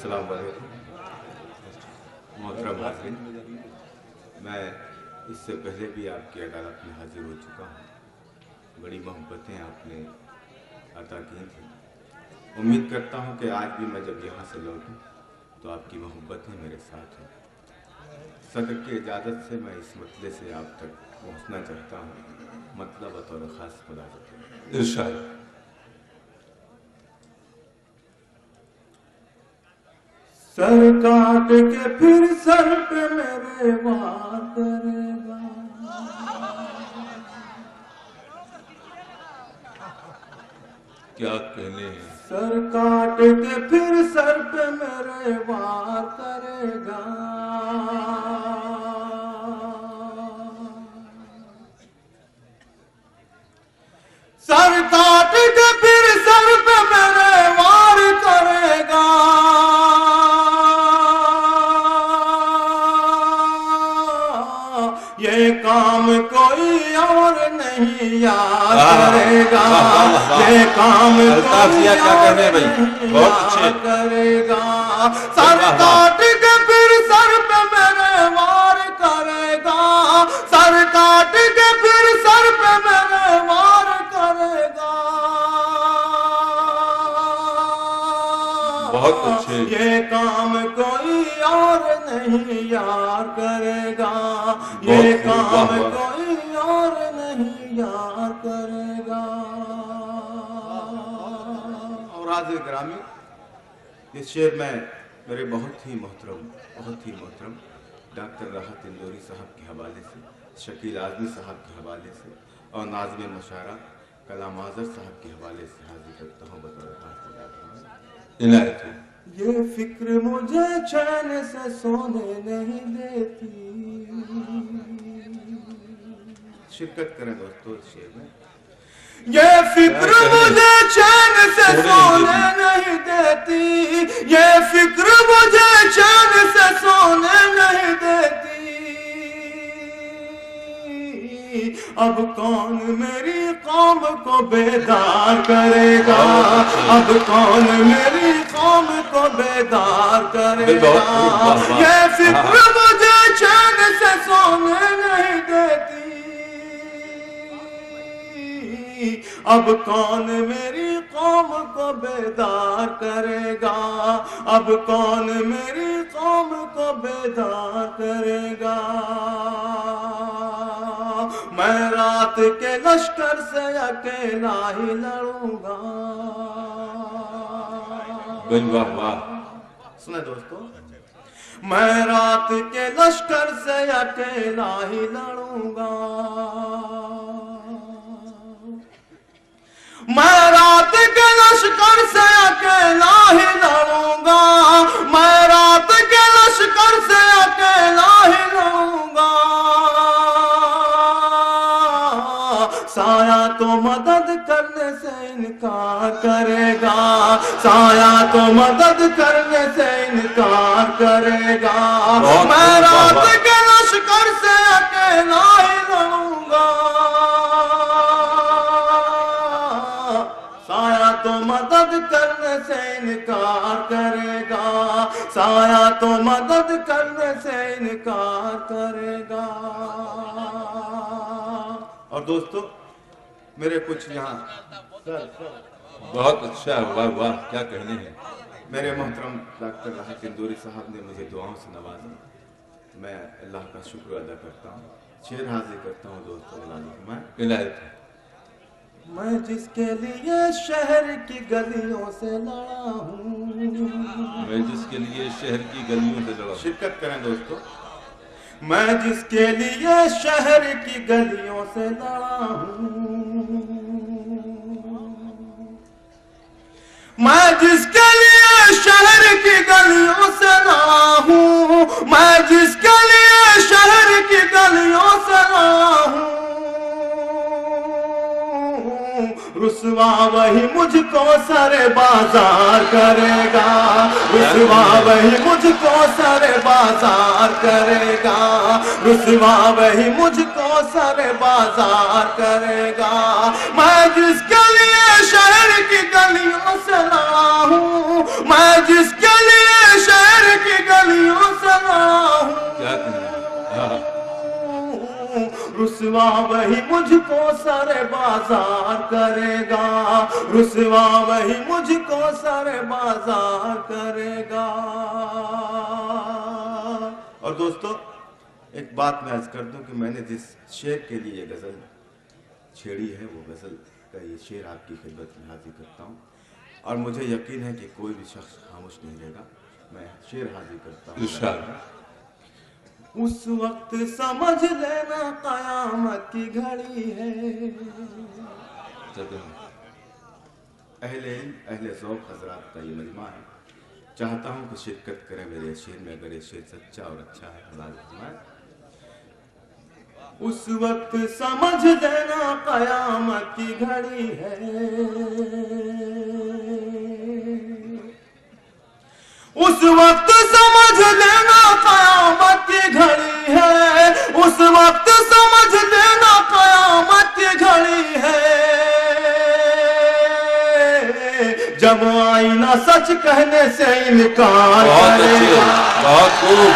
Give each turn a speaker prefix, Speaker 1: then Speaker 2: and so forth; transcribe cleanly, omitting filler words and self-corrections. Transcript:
Speaker 1: अस्सलाम वालेकुम मोहतरम हाज़रीन, मैं इससे पहले भी आपकी अदालत में हाजिर हो चुका हूँ। बड़ी मोहब्बतें आपने अता की थी। उम्मीद करता हूँ कि आज भी मैं जब यहाँ से लौटूँ तो आपकी मोहब्बतें मेरे साथ हों। सदर की इजाज़त से मैं इस मतले से आप तक पहुँचना चाहता हूँ, मतलब बतौर ख़ास मुलाज़त।
Speaker 2: इरशाद।
Speaker 3: सर काट के फिर सर पे मेरे वार करेगा,
Speaker 2: क्या कहने हैं।
Speaker 3: सर काट के फिर सर पे मेरे वार करेगा, सर काट के फिर सर पे मेरे वार करेगा, ये काम कोई और नहीं याद करेगा, ये काम कोई
Speaker 2: क्या कहने भाई, बहुत अच्छे
Speaker 3: करेगा। सर काट के फिर सर पे मेरे वार करेगा, सर काट के फिर सर पे मेरे वार करेगा,
Speaker 2: बहुत अच्छे।
Speaker 3: ये काम कोई और नहीं यार करेगा, ये काम कोई और नहीं यार करेगा।
Speaker 1: और हाज़िर ग्रामी, इस शेर में मेरे बहुत ही मोहतरम डॉक्टर राहत इंदौरी साहब के हवाले से, शकील आज़मी साहब के हवाले से और नाज़िम मुशायरा कलाम आज़र साहब के हवाले से हाजिर करता हूँ बतौर ख़ास मुलाज़त।
Speaker 2: इनायत हो।
Speaker 3: ये फिक्र मुझे चैन से सोने नहीं देती,
Speaker 1: शिरकत करें दोस्तों इस शेर में।
Speaker 3: ये फिक्र मुझे चैन से सोने नहीं देती, ये फिक्र मुझे चैन से सोने नहीं देती, अब कौन मेरी कौम को बेदार करेगा, अब कौन मेरी कौम को बेदार करेगा, ये फिक्र मुझे चैन से सोने नहीं देती, अब कौन मेरी कौम को बेदार करेगा, अब कौन मेरी कौम को बेदार करेगा। मैं रात के लश्कर से अकेला ही लड़ूंगा।
Speaker 2: वाह वाह।
Speaker 1: सुने दोस्तों,
Speaker 3: मैं रात के लश्कर से अकेला ही लड़ूंगा, मैं रात के लश्कर से अकेला ही लड़ूंगा, मैं रात के लश्कर से अकेला ही लड़ूंगा, साया तो मदद करने से इनकार करेगा, साया तो मदद करने से इनकार करेगा, मैं रात के लश्कर से अकेला ही लड़ूंगा, साया तो मदद करने से इनकार करेगा, साया तो मदद करने से इनकार करेगा।
Speaker 1: और दोस्तों मेरे कुछ यहाँ
Speaker 2: बहुत अच्छा, वाह वाह, क्या कहने हैं।
Speaker 1: मेरे मोहतरम डॉक्टर राहत इंदौरी साहब ने मुझे दुआओं से नवाजा, मैं अल्लाह का शुक्र अदा करता हूँ। शेर हाजिर करता हूँ दोस्तों मैं।
Speaker 2: इनायत हो।
Speaker 3: मैं जिसके लिए शहर की गलियों से लड़ा हूँ,
Speaker 2: मैं जिसके लिए शहर की गलियों से लड़ा हूँ।
Speaker 1: शिरकत करें दोस्तों।
Speaker 3: मैं जिसके लिए शहर की गलियों से लड़ा हूँ, मैं जिसके लिए शहर की गलियों से लड़ा हूँ, मैं जिसके लिए शहर की गलियों से लड़ा हूँ, रुसवा वही मुझको सरे बाजार करेगा, रुसवा वही मुझको सरे बाजार करेगा, रुसवा वही मुझको सरे बाजार करेगा। मैं जिसके लिए शहर की गलियों से लड़ा हूँ, मैं जिसके लिए वही मुझको सारे बाजार करेगा, रुसवा वही मुझको सारे बाजार करेगा। और दोस्तों एक बात मैं अर्ज कर दूं कि मैंने जिस शेर के लिए गजल छेड़ी है वो गजल का ये शेर आपकी खिदमत में हाजिर करता हूँ, और मुझे यकीन है कि कोई भी शख्स खामोश नहीं रहेगा। मैं शेर हाजिर करता हूँ। उस वक्त समझ लेना कयामत की घड़ी है। अहले ज़ौक़ हज़रात का ये मजमा है, चाहता हूँ कि शिरकत करें मेरे शेर में, अगर ये शेर सच्चा और अच्छा है हलाल फरमाए। उस वक्त समझ लेना कयामत की घड़ी है, उस वक्त समझ लेना कयामत की घड़ी है, उस वक्त समझ लेना कयामत की घड़ी है। जब आईना सच कहने से इनकार
Speaker 2: बहुत अच्छे,
Speaker 3: करेगा।
Speaker 2: बहुत खूब।